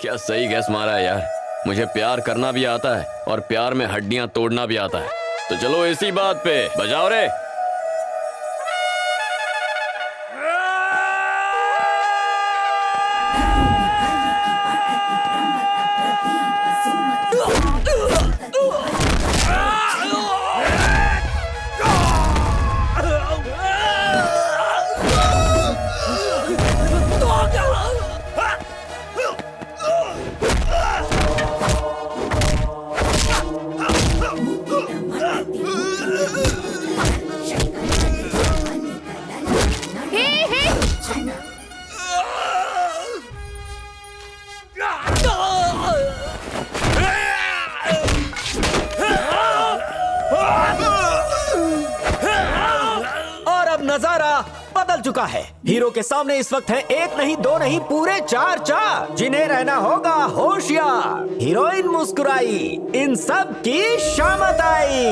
क्या सही गैस मारा है यार। मुझे प्यार करना भी आता है और प्यार में हड्डियां तोड़ना भी आता है। तो चलो इसी बात पे बजाओ रे। नजारा बदल चुका है। हीरो के सामने इस वक्त है एक नहीं दो नहीं पूरे चार चार, जिन्हें रहना होगा होशियार। हीरोइन मुस्कुराई, इन सब की शामत आई।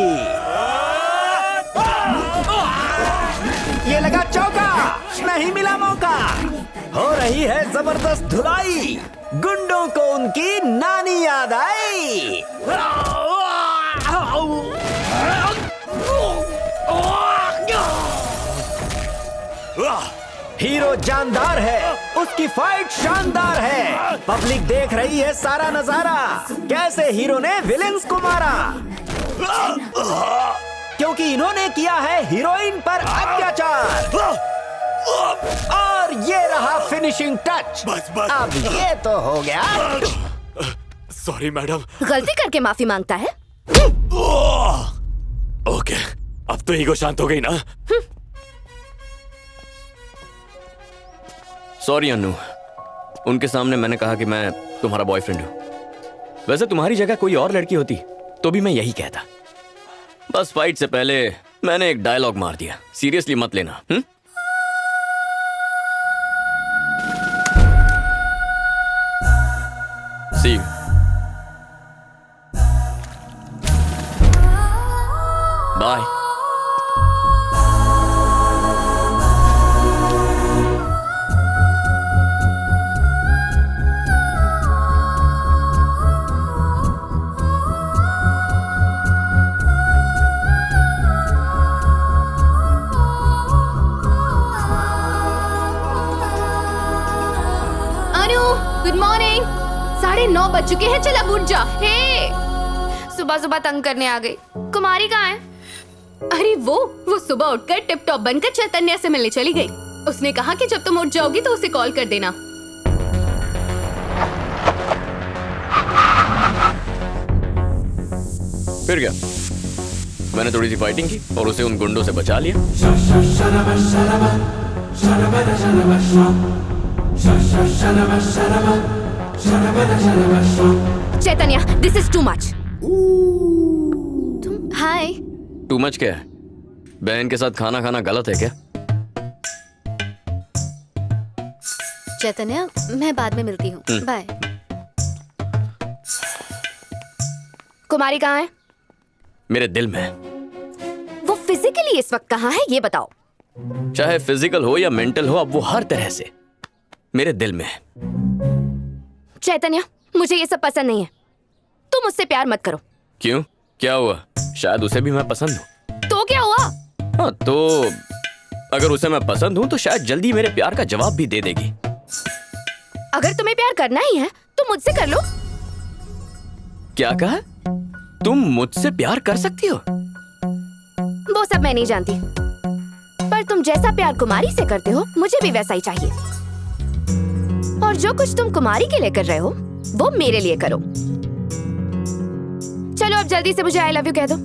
ये लगा चौका, नहीं मिला मौका। हो रही है जबरदस्त धुलाई, गुंडों को उनकी नानी याद आई। हीरो जानदार है, उसकी फाइट शानदार है। पब्लिक देख रही है सारा नजारा, कैसे हीरो ने विलेंस को मारा, क्योंकि इन्होंने किया है हीरोइन पर अत्याचार। और ये रहा फिनिशिंग टच। बस। अब ये तो हो गया। Sorry madam. गलती करके माफी मांगता है। ओके, अब तो ईगो शांत हो गई ना। सॉरी अन्नू, उनके सामने मैंने कहा कि मैं तुम्हारा बॉयफ्रेंड हूं। वैसे तुम्हारी जगह कोई और लड़की होती तो भी मैं यही कहता। बस फाइट से पहले मैंने एक डायलॉग मार दिया, सीरियसली मत लेना। सी यू। बाय। Good morning. 9:30 बज चुके हैं, चल अब उठ जा। हे, सुबह सुबह तंग करने आ गई। कुमारी कहाँ है? अरे वो सुबह उठकर टिप टॉप बनकर चैतन्य से मिलने चली गई। उसने कहा कि जब तुम उठ जाओगी तो उसे कॉल कर देना। फिर क्या, मैंने थोड़ी सी फाइटिंग की और उसे उन गुंडों से बचा लिया। Chaitanya, this is too much. हाय। टू मच क्या है? बहन के साथ खाना खाना गलत है क्या? चैतन्य, मैं बाद में मिलती हूँ, बाय। कुमारी कहाँ है? मेरे दिल में। वो फिजिकली इस वक्त कहाँ है, ये बताओ। चाहे फिजिकल हो या मेंटल हो, अब वो हर तरह से मेरे दिल में है। चैतन्य, मुझे ये सब पसंद नहीं है। तुम मुझसे प्यार मत करो। क्यों, क्या हुआ? शायद उसे भी मैं पसंद हूँ। तो क्या हुआ? हाँ, तो अगर उसे मैं पसंद हूँ तो शायद जल्दी मेरे प्यार का जवाब भी दे देगी। अगर तुम्हें प्यार करना ही है तो मुझसे कर लो। क्या कहा? तुम मुझसे प्यार कर सकती हो? वो सब मैं नहीं जानती, पर तुम जैसा प्यार कुमारी से करते हो मुझे भी वैसा ही चाहिए। और जो कुछ तुम कुमारी के लिए कर रहे हो वो मेरे लिए करो। चलो अब जल्दी से मुझे आई लव यू कह दो।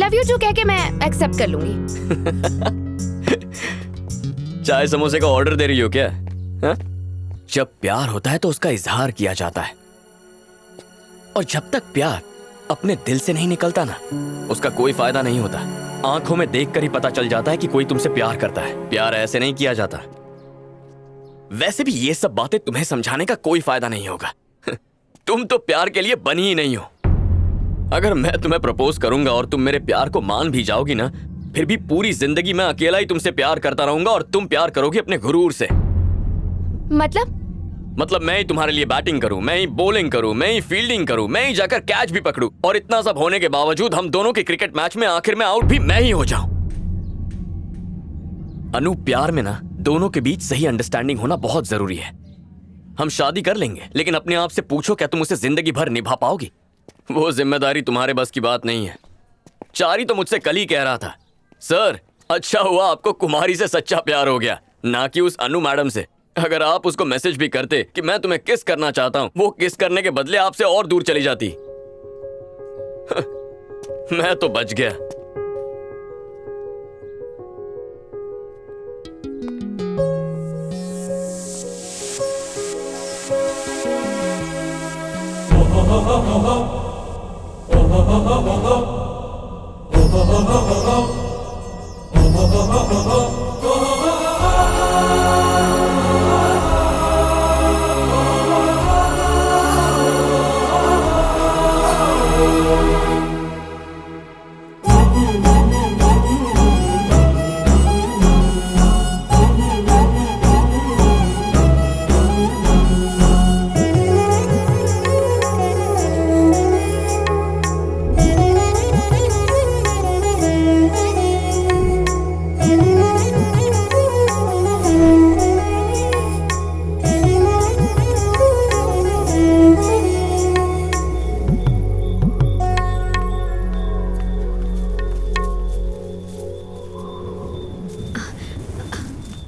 लव यू टू कह के मैं एक्सेप्ट कर लूंगी। चाय समोसे का ऑर्डर दे रही हो क्या? हा? जब प्यार होता है तो उसका इजहार किया जाता है, और जब तक प्यार अपने दिल से नहीं निकलता ना, उसका कोई फायदा नहीं होता। आंखों में देखकर ही पता चल जाता है कि कोई तुमसे प्यार करता है। प्यार ऐसे नहीं किया जाता। वैसे भी ये सब बातें तुम्हें समझाने का कोई फायदा नहीं होगा। तुम तो प्यार के लिए बनी ही नहीं हो। अगर मैं तुम्हें प्रपोज करूंगा और तुम मेरे प्यार को मान भी जाओगी ना, फिर भी पूरी जिंदगी मैं अकेला ही तुमसे प्यार करता रहूंगा और तुम प्यार करोगी अपने गुरूर से। मतलब मतलब मैं ही तुम्हारे लिए बैटिंग करूं, मैं ही बॉलिंग करूं, मैं ही फील्डिंग करूं, मैं ही जाकर कैच भी पकड़ूं, और इतना सब होने के बावजूद हम दोनों के क्रिकेट मैच में आखिर में आउट भी मैं ही हो जाऊं। अनु, प्यार में ना दोनों के बीच सही अंडरस्टैंडिंग होना बहुत जरूरी है। हम शादी कर लेंगे, लेकिन अपने आप से पूछो, क्या तुम उसे जिंदगी भर निभा पाओगी? वो जिम्मेदारी तुम्हारे बस की बात नहीं है। चारी तो मुझसे कल ही कह रहा था, सर अच्छा हुआ आपको कुमारी से सच्चा प्यार हो गया, ना कि उस अनु मैडम से। अगर आप उसको मैसेज भी करते कि मैं तुम्हें किस करना चाहता हूं, वो किस करने के बदले आपसे और दूर चली जाती। मैं तो बच गया।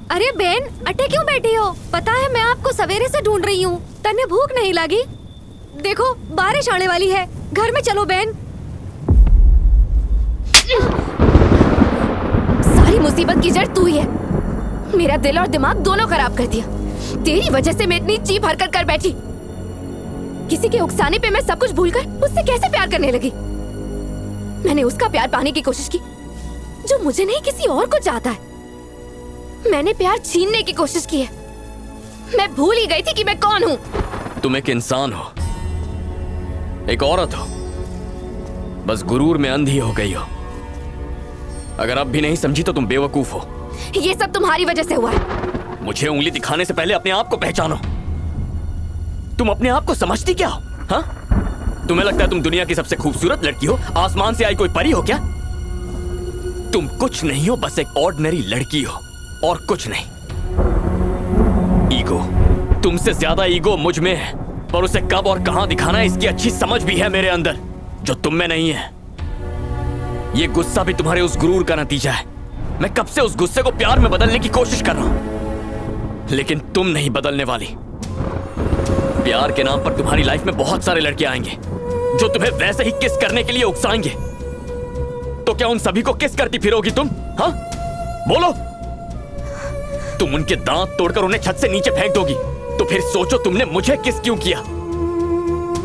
अरे बेन, अटे क्यों बैठी हो? पता है मैं आपको सवेरे से ढूंढ रही हूँ। तन्ने भूख नहीं लगी? देखो बारिश आने वाली है, घर में चलो बेन। सारी मुसीबत की जड़ तू ही है। मेरा दिल और दिमाग दोनों खराब कर दिया। तेरी वजह से मैं इतनी चीप हरकत कर बैठी। किसी के उकसाने पे मैं सब कुछ भूलकर उससे कैसे प्यार करने लगी। मैंने उसका प्यार पाने की कोशिश की जो मुझे नहीं किसी और को चाहता है। मैंने प्यार छीनने की कोशिश की है। मैं भूल ही गई थी कि मैं कौन हूँ। तुम एक इंसान हो, एक औरत हो, बस गुरूर में अंधी हो गई हो। अगर अब भी नहीं समझी तो तुम बेवकूफ हो। ये सब तुम्हारी वजह से हुआ है। मुझे उंगली दिखाने से पहले अपने आप को पहचानो। तुम अपने आप को समझती क्या हो? हाँ? तुम्हें लगता है तुम दुनिया की सबसे खूबसूरत लड़की हो, आसमान से आई कोई परी हो क्या? तुम कुछ नहीं हो, बस एक ऑर्डिनरी लड़की हो और कुछ नहीं। ईगो, तुमसे ज्यादा ईगो मुझ में है, पर उसे कब और कहां दिखाना है इसकी अच्छी समझ भी है मेरे अंदर, जो तुम में नहीं है। ये गुस्सा भी तुम्हारे उस गुरूर का नतीजा है। मैं कब से उस गुस्से को प्यार में बदलने की कोशिश कर रहा हूं, लेकिन तुम नहीं बदलने वाली। प्यार के नाम पर तुम्हारी लाइफ में बहुत सारे लड़के आएंगे जो तुम्हें वैसे ही किस करने के लिए उकसाएंगे। तो क्या उन सभी को किस करती फिरोगी तुम? हाँ, बोलो। तुम उनके दांत तोड़कर उन्हें छत से नीचे फेंक दोगी, तो फिर सोचो तुमने मुझे किस क्यों किया?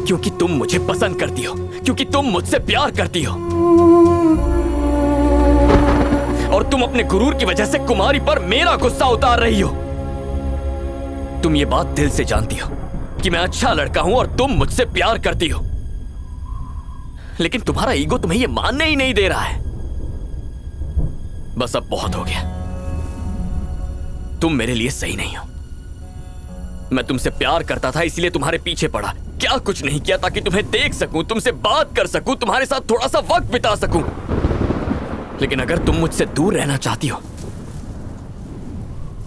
क्योंकि तुम मुझे पसंद करती हो, क्योंकि तुम मुझसे प्यार करती हो, और तुम अपने गुरूर की वजह से कुमारी पर मेरा गुस्सा उतार रही हो। तुम ये बात दिल से जानती हो कि मैं अच्छा लड़का हूं और तुम मुझसे प्यार करती हो, लेकिन तुम्हारा ईगो तुम्हें ये मानने ही नहीं दे रहा है। बस अब बहुत हो गया। तुम मेरे लिए सही नहीं हो। मैं तुमसे प्यार करता था इसलिए तुम्हारे पीछे पड़ा, क्या कुछ नहीं किया ताकि तुम्हें देख सकूं, तुमसे बात कर सकूं, तुम्हारे साथ थोड़ा सा वक्त बिता सकूं। लेकिन अगर तुम मुझसे दूर रहना चाहती हो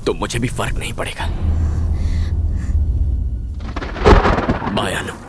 तो मुझे भी फर्क नहीं पड़ेगा। बाय अनु।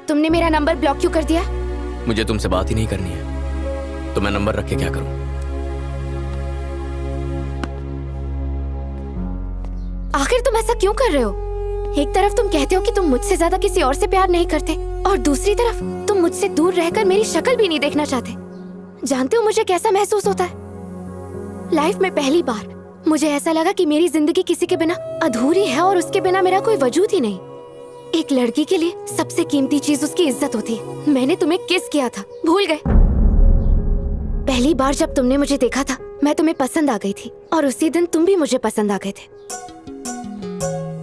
तुमने मेरा नंबर ब्लॉक क्यों कर दिया? मुझे तुमसे बात ही नहीं करनी है, तो मैं नंबर रख के क्या करूं? आखिर तुम ऐसा क्यों कर रहे हो? एक तरफ तुम कहते हो कि तुम मुझसे ज्यादा किसी और से प्यार नहीं करते, और दूसरी तरफ तुम मुझसे दूर रहकर मेरी शक्ल भी नहीं देखना चाहते। जानते हो मुझे कैसा महसूस होता है? लाइफ में पहली बार मुझे ऐसा लगा कि मेरी जिंदगी किसी के बिना अधूरी है और उसके बिना मेरा कोई वजूद ही नहीं। एक लड़की के लिए सबसे कीमती चीज उसकी इज्जत होती है। मैंने तुम्हें किस किया था, भूल गए? पहली बार जब तुमने मुझे देखा था मैं तुम्हें पसंद आ गई थी, और उसी दिन तुम भी मुझे पसंद आ गए थे।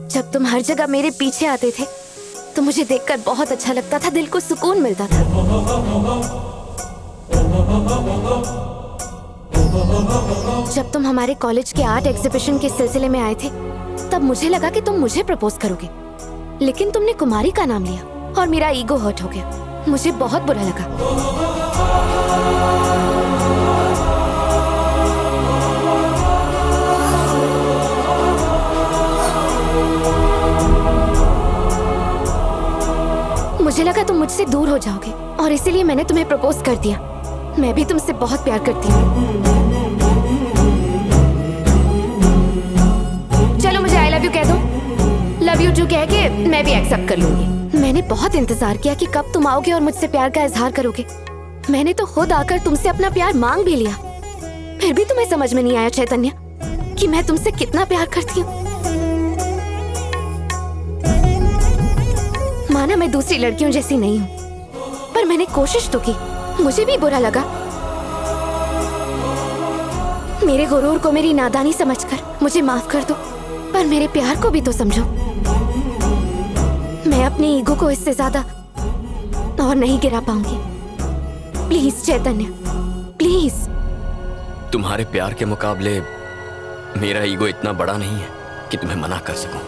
जब तुम हर जगह मेरे पीछे आते थे तो मुझे देखकर बहुत अच्छा लगता था, दिल को सुकून मिलता था। जब तुम हमारे कॉलेज के आर्ट एग्जीबिशन के सिलसिले में आए थे तब मुझे लगा कि तुम मुझे प्रपोज करोगे, लेकिन तुमने कुमारी का नाम लिया और मेरा ईगो हर्ट हो गया। मुझे बहुत बुरा लगा। मुझे लगा तुम मुझसे दूर हो जाओगे और इसीलिए मैंने तुम्हें प्रपोज कर दिया। मैं भी तुमसे बहुत प्यार करती हूँ। चलो मुझे आई लव यू कह दो। लव यू टू कह के मैं भी एक्सेप्ट कर लूंगी। मैंने बहुत इंतजार किया कि कब तुम आओगे और मुझसे प्यार का इजहार करोगे। मैंने तो खुद आकर तुमसे अपना प्यार मांग भी लिया, फिर भी तुम्हें समझ में नहीं आया चैतन्य कि मैं तुमसे कितना प्यार करती हूँ। माना मैं दूसरी लड़कियों जैसी नहीं हूँ, पर मैंने कोशिश तो की। मुझे भी बुरा लगा। मेरे गुरूर को मेरी नादानी समझकर मुझे माफ कर दो, पर मेरे प्यार को भी तो समझो। मैं अपने ईगो को इससे ज्यादा और नहीं गिरा पाऊंगी। Please Chaitanya, please. तुम्हारे प्यार के मुकाबले मेरा ईगो इतना बड़ा नहीं है कि तुम्हें मना कर सकूं।